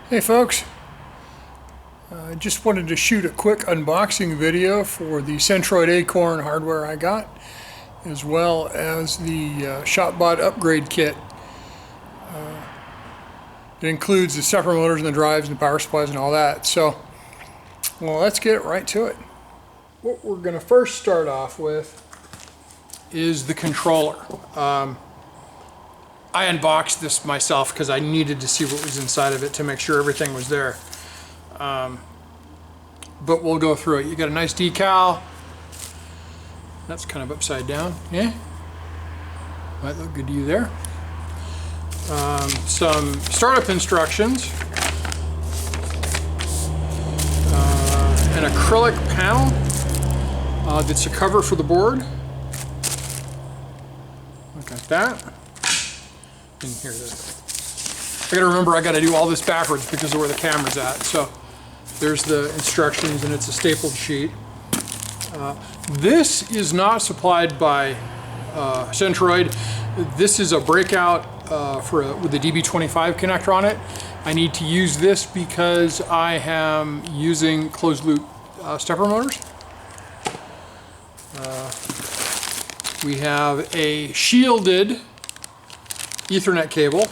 Hey folks, I just wanted to shoot a quick unboxing video for the Centroid acorn hardware I got, as well as the ShopBot upgrade kit. It includes the separator motors and the drives and the power supplies and all that. So, well, let's get right to it. What we're going to first start off with is the controller. I unboxed this myself because I needed to see what was inside of it to make sure everything was there. But we'll go through it. You got a nice decal. That's kind of upside down. Yeah? Might look good to you there. Some startup instructions. An acrylic panel that's a cover for the board. Look at that. And here it is. I gotta remember I gotta do all this backwards because of where the camera's at. So there's the instructions and it's a stapled sheet. This is not supplied by Centroid. This is a breakout with the DB25 connector on it. I need to use this because I am using closed loop stepper motors. We have a shielded Ethernet cable,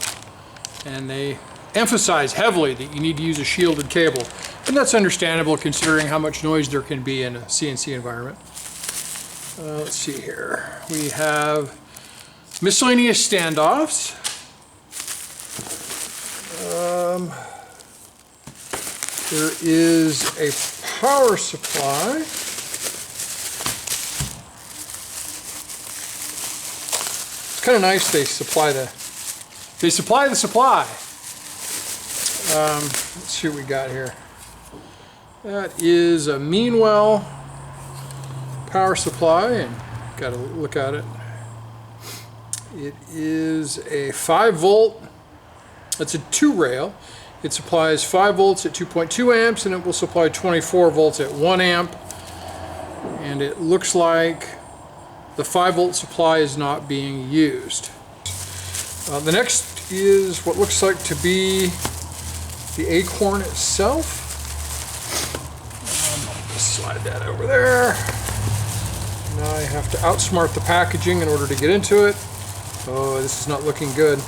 and they emphasize heavily that you need to use a shielded cable, and that's understandable considering how much noise there can be in a CNC environment. Let's see here. We have miscellaneous standoffs. There is a power supply. It's kind of nice they supply the supply. Let's see what we got here. That is a Meanwell power supply, and got to look at it. It is a 5 volt. It's a 2-rail. It supplies 5 volts at 2.2 amps, and it will supply 24 volts at 1 amp. And it looks like the 5 volt supply is not being used. The next is what looks like to be the acorn itself. I'll just slide that over there. Now I have to outsmart the packaging in order to get into it. Oh, this is not looking good.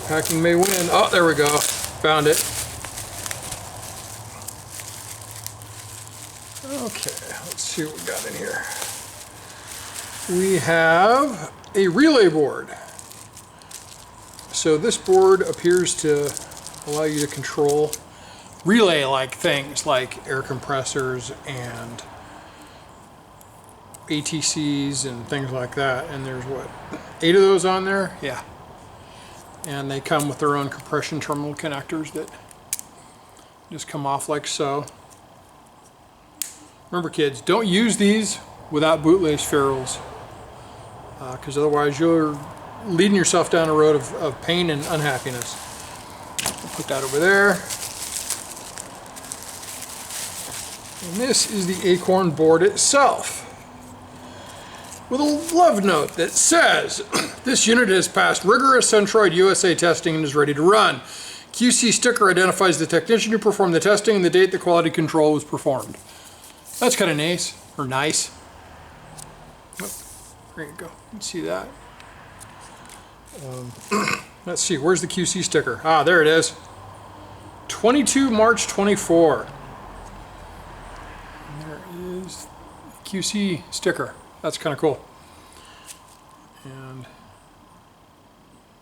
Packing may win. Oh, there we go. Found it. Okay, let's see what we got in here. We have a relay board. So this board appears to allow you to control relay-like things like air compressors and ATCs and things like that. And there's what, 8 of those on there? Yeah. And they come with their own compression terminal connectors that just come off like so. Remember kids, don't use these without bootlace ferrules, because otherwise you're leading yourself down a road of pain and unhappiness. I'll put that over there. And this is the acorn board itself, with a love note that says, this unit has passed rigorous Centroid USA testing and is ready to run. QC sticker identifies the technician who performed the testing and the date the quality control was performed. That's kind of nice, or nice. Oh, there you go, you can see that. Let's see, where's the QC sticker? Ah, there it is. 22 March 24. And there is the QC sticker. That's kind of cool. And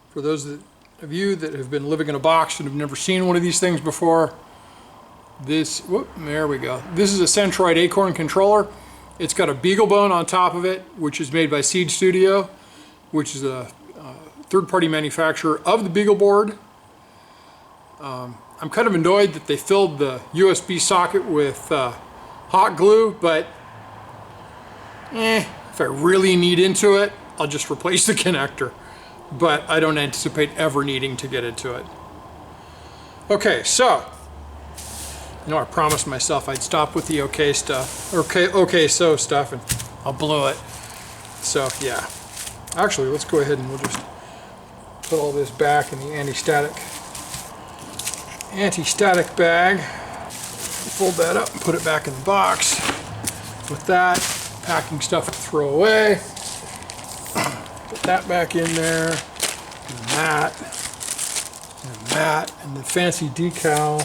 for those of you that have been living in a box and have never seen one of these things before, there we go. This is a Centroid acorn controller. It's got a beagle bone on top of it, which is made by Seed Studio, which is a third-party manufacturer of the beagle board. I'm kind of annoyed that they filled the USB socket with hot glue, but if I really need into it, I'll just replace the connector. But I don't anticipate ever needing to get into it. Okay, so I promised myself I'd stop with the okay stuff, okay so stuff, and I blew it. So yeah, actually let's go ahead and we'll just put all this back in the anti-static anti-static bag. Fold that up and put it back in the box. With that, packing stuff to throw away. Put that back in there, and that, and the fancy decal,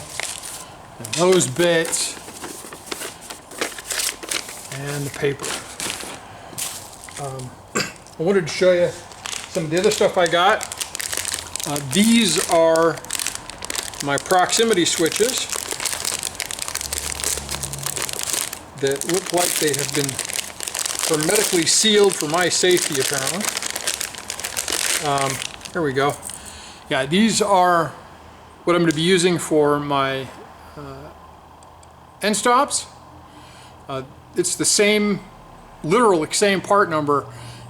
and those bits, and the paper. I wanted to show you some of the other stuff I got. These are my proximity switches that look like they have been hermetically sealed for my safety, apparently. There we go. Yeah, these are what I'm going to be using for my end stops. It's the same, literal same part number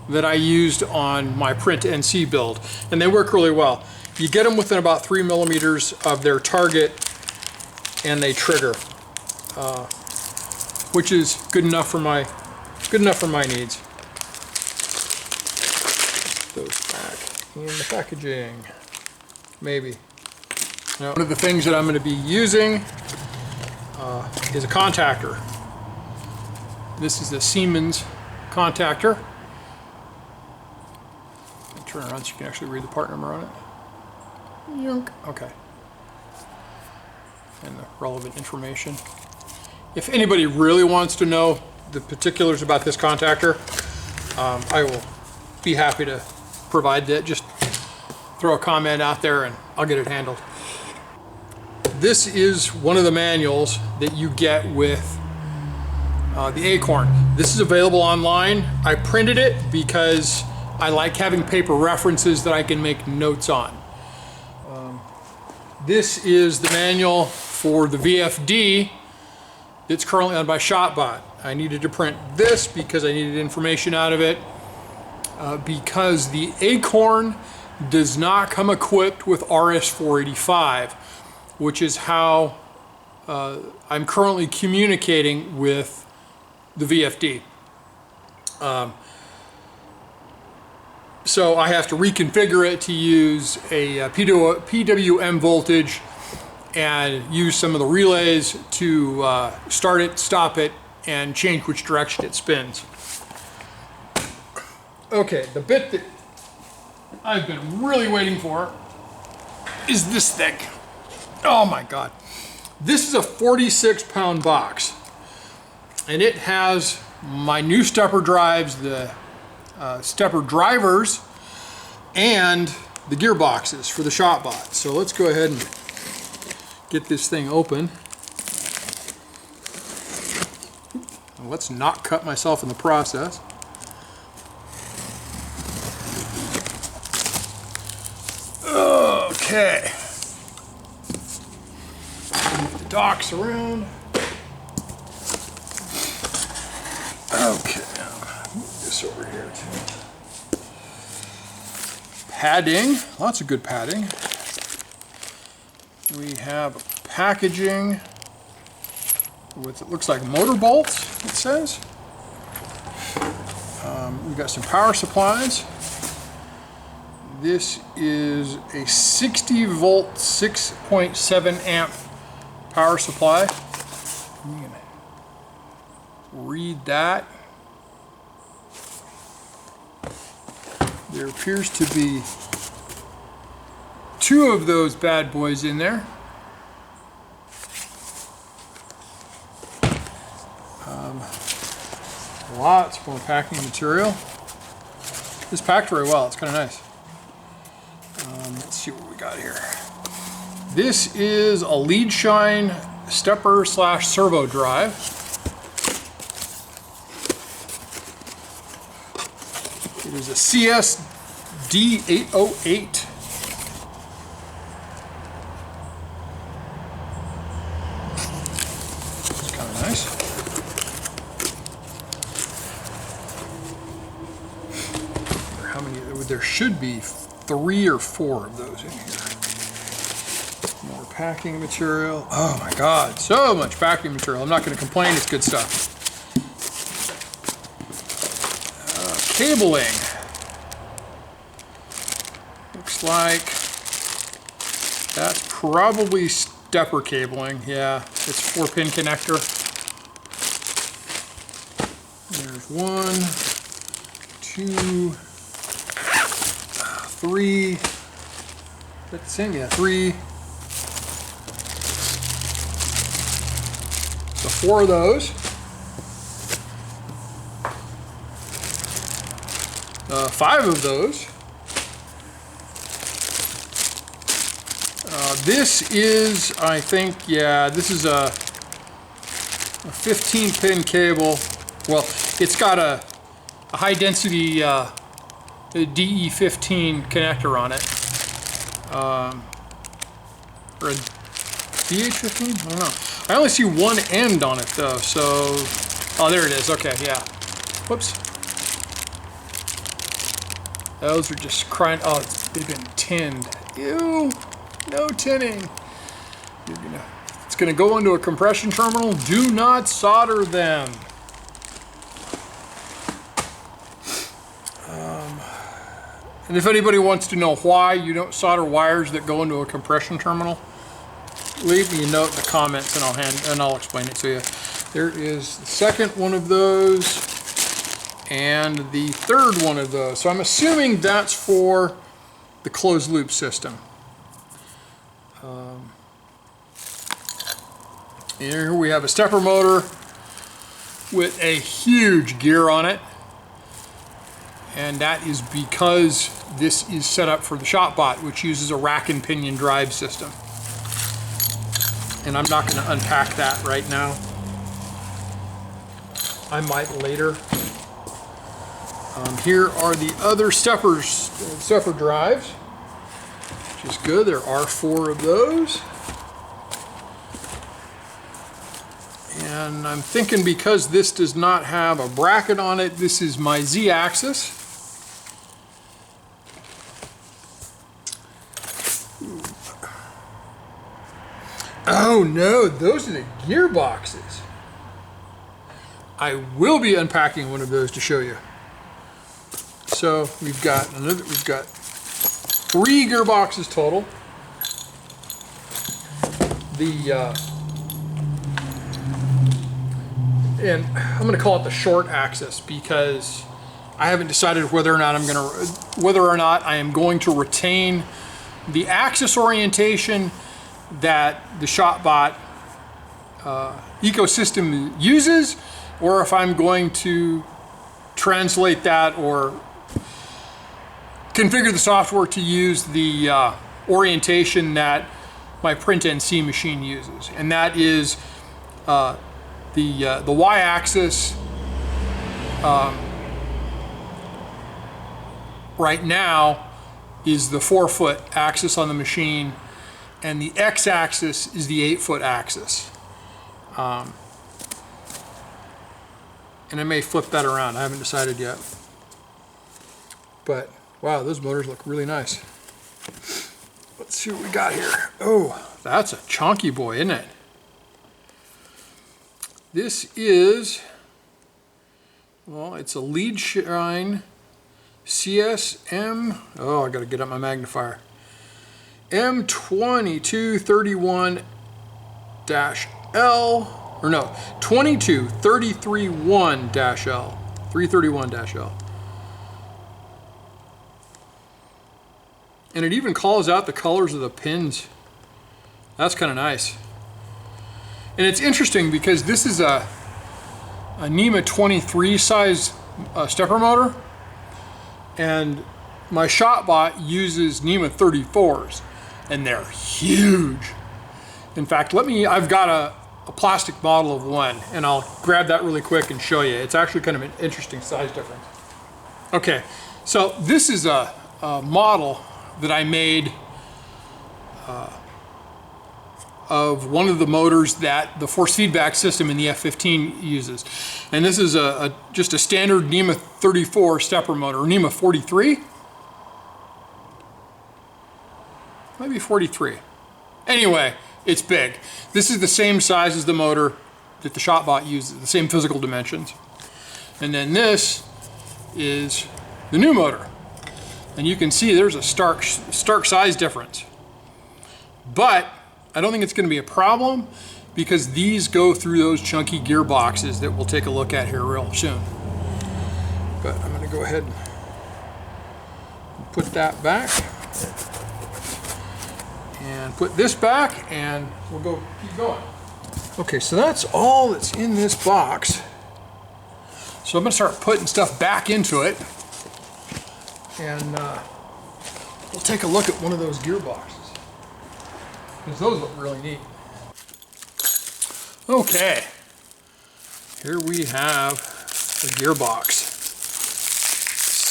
that I used on my Print NC build, and they work really well. You get them within about 3 millimeters of their target, and they trigger, which is good enough for my needs. Those back in the packaging, maybe. Now, one of the things that I'm going to be using is a contactor. This is a Siemens contactor. Turn it around so you can actually read the part number on it. Yunk. Okay. And the relevant information. If anybody really wants to know the particulars about this contactor, I will be happy to provide that. Just throw a comment out there and I'll get it handled. This is one of the manuals that you get with the Acorn. This is available online. I printed it because I like having paper references that I can make notes on. This is the manual for the VFD that's currently on by ShopBot. I needed to print this because I needed information out of it because the Acorn does not come equipped with RS-485, which is how I'm currently communicating with the VFD. So I have to reconfigure it to use a PWM voltage and use some of the relays to start it, stop it, and change which direction it spins. Okay, the bit that I've been really waiting for is this thing. Oh my God. This is a 46-pound box, and it has my new stepper drives, the stepper drivers, and the gearboxes for the ShopBot. So let's go ahead and get this thing open. And let's not cut myself in the process. Okay. Move the docks around. Okay. This over here too. Padding, lots of good padding. We have packaging with, it looks like motor bolts, it says. We've got some power supplies. This is a 60 volt, 6.7 amp power supply. You can read that. There appears to be 2 of those bad boys in there. Lots more packing material. It's packed very well. It's kind of nice. Let's see what we got here. This is a lead shine stepper / servo drive. It is a CSD808. It's kind of nice. How many? There should be 3 or 4 of those in here. More packing material. Oh my God, so much packing material. I'm not going to complain. It's good stuff. Cabling. Looks like that's probably stepper cabling. Yeah, it's 4-pin connector. There's 1, 2, 3. Is that the same? Yeah, 3. So 4 of those. 5 of those. This is, I think, yeah, this is a 15-pin cable. Well, it's got a high-density DE15 connector on it. Or a DH15? I don't know. I only see one end on it, though, so... Oh, there it is. Okay, yeah. Whoops. Those are just crying... Oh, they've been tinned. Ew! No tinning. It's gonna go into a compression terminal. Do not solder them. And if anybody wants to know why you don't solder wires that go into a compression terminal, leave me a note in the comments and I'll explain it to you. There is the second one of those and the third one of those. So I'm assuming that's for the closed loop system. Here we have a stepper motor with a huge gear on it, and that is because this is set up for the ShopBot, which uses a rack and pinion drive system. And I'm not going to unpack that right now. I might later. Here are the other stepper drives, which is good. There are 4 of those. And I'm thinking because this does not have a bracket on it, this is my Z-axis. Oh no, those are the gearboxes. I will be unpacking one of those to show you. So we've got 3 gearboxes total. And I'm going to call it the short axis because I haven't decided whether or not I am going to retain the axis orientation that the ShopBot ecosystem uses, or if I'm going to translate that or configure the software to use the orientation that my print NC machine uses, and that is the y-axis right now is the 4-foot axis on the machine, and the x-axis is the 8-foot axis. And I may flip that around. I haven't decided yet. But wow, those motors look really nice. Let's see what we got here. Oh, that's a chunky boy, isn't it? This is, well, it's a lead shine CSM. Oh, I got to get up my magnifier. M2231-L, or no, 22331-L, 331-L. And it even calls out the colors of the pins. That's kind of nice. And it's interesting because this is a NEMA 23 size stepper motor, and my ShopBot uses NEMA 34s, and they're huge. In fact, I've got a plastic model of one, and I'll grab that really quick and show you. It's actually kind of an interesting size difference. Okay, so this is a model that I made of one of the motors that the force feedback system in the F-15 uses. And this is just a standard NEMA 34 stepper motor, or NEMA 43? Maybe 43. Anyway, it's big. This is the same size as the motor that the ShopBot uses, the same physical dimensions. And then this is the new motor. And you can see there's a stark size difference. But I don't think it's going to be a problem because these go through those chunky gearboxes that we'll take a look at here real soon. But I'm going to go ahead and put that back and put this back, and we'll keep going. Okay, so that's all that's in this box. So I'm going to start putting stuff back into it, and we'll take a look at one of those gearboxes, because those look really neat. Okay, here we have the gearbox.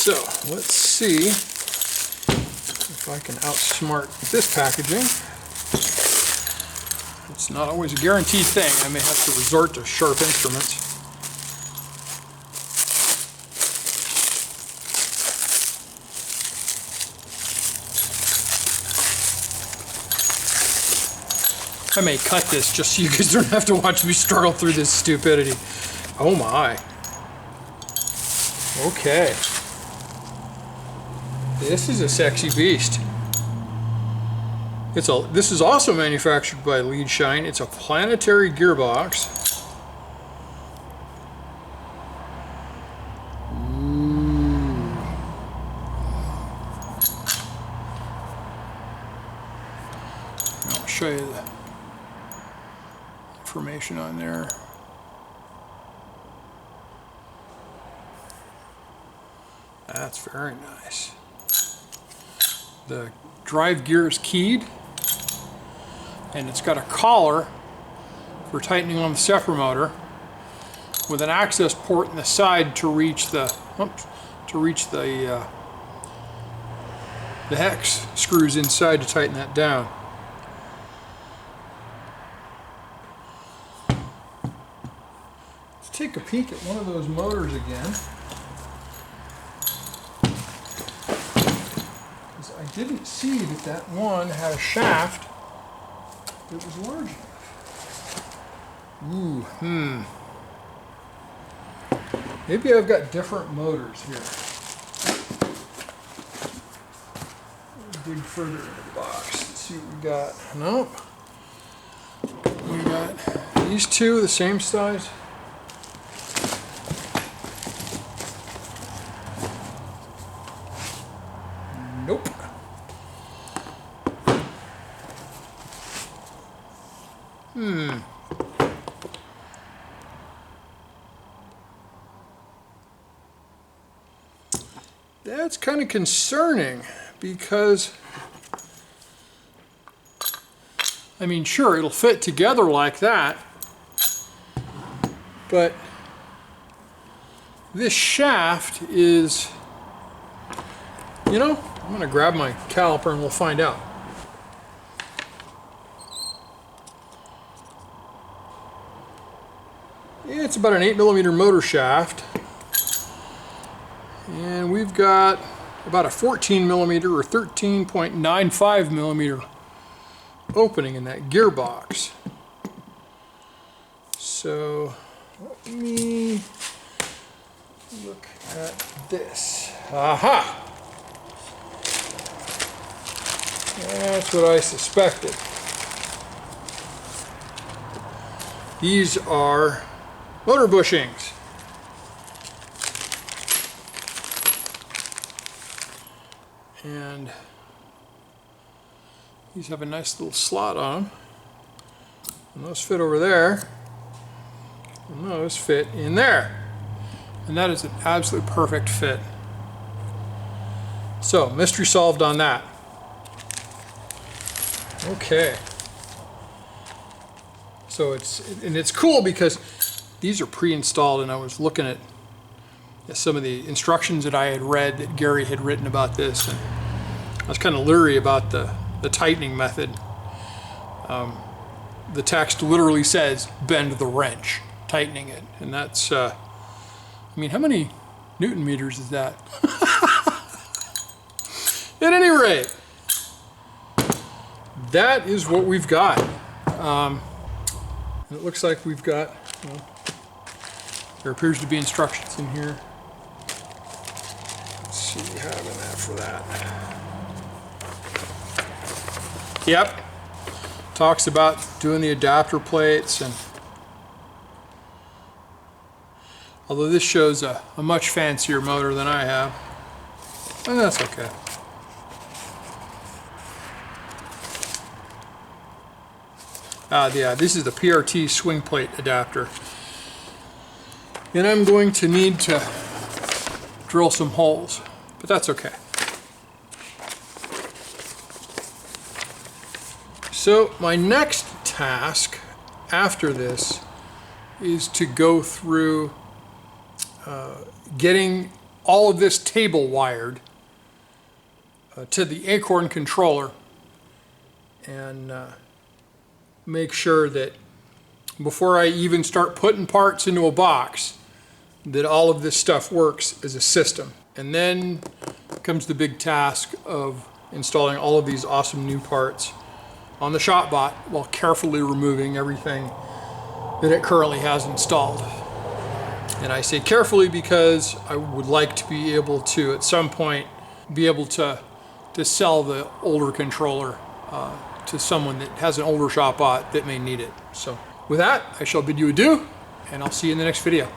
So let's see if I can outsmart this packaging. It's not always a guaranteed thing. I may have to resort to sharp instruments. I may cut this just so you guys don't have to watch me struggle through this stupidity. Oh my. Okay. This is a sexy beast. This is also manufactured by Lead Shine. It's a planetary gearbox. Ooh. I'll show you the information on there. That's very nice. The drive gear is keyed, and it's got a collar for tightening on the stepper motor with an access port in the side to reach the hex screws inside to tighten that down. Let's take a peek at one of those motors again. I didn't see that one had a shaft that was large enough. Ooh, Maybe I've got different motors here. Dig further into the box. Let's see what we got. Nope. We got these two, the same size. Nope. That's kind of concerning because, I mean, sure, it'll fit together like that, but this shaft is, you know, I'm going to grab my caliper and we'll find out. It's about an 8mm motor shaft, and we've got about a 14mm or 13.95mm opening in that gearbox. So let me look at this. Aha! That's what I suspected. These are motor bushings. And these have a nice little slot on them. And those fit over there. And those fit in there. And that is an absolute perfect fit. So, mystery solved on that. Okay. So it's cool because these are pre-installed, and I was looking at some of the instructions that I had read that Gary had written about this, and I was kind of leery about the tightening method. The text literally says bend the wrench, tightening it, and that's I mean, how many Newton meters is that? At any rate, that is what we've got. And it looks like we've got, well, there appears to be instructions in here. Let's see what we have in that for that. Yep. talks about doing the adapter plates, and although this shows a much fancier motor than I have, and that's okay. Yeah, this is the PRT swing plate adapter. And I'm going to need to drill some holes, but that's okay. So my next task after this is to go through getting all of this table wired to the acorn controller, and make sure that before I even start putting parts into a box, that all of this stuff works as a system. And then comes the big task of installing all of these awesome new parts on the ShopBot while carefully removing everything that it currently has installed. And I say carefully because I would like to be able to, at some point, be able to sell the older controller to someone that has an older ShopBot that may need it. So with that, I shall bid you adieu, and I'll see you in the next video.